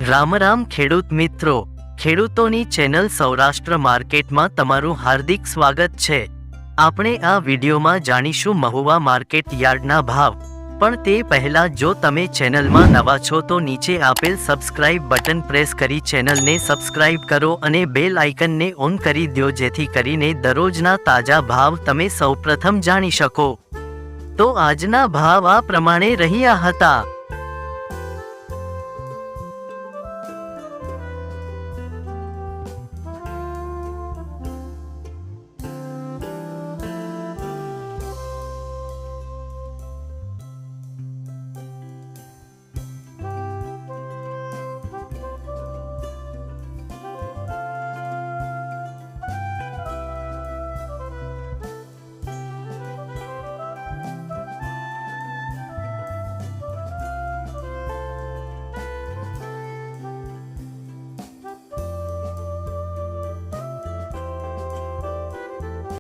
રામ રામ ખેડૂત મિત્રો, ખેડૂતોની ચેનલ સૌરાષ્ટ્ર માર્કેટમાં તમારું હાર્દિક સ્વાગત છે। આપણે આ વિડીયોમાં જાણીશું મહુવા માર્કેટ યાર્ડના ભાવ, પણ તે પહેલા જો તમે ચેનલમાં નવા છો તો નીચે આપેલ સબસ્ક્રાઇબ બટન પ્રેસ કરી ચેનલને સબસ્ક્રાઇબ કરો અને બેલ આઇકનને ઓન કરી દો, જેથી કરીને દરરોજના તાજા ભાવ તમે સૌપ્રથમ જાણી શકો। તો આજના ભાવ આ પ્રમાણે રહ્યા હતા।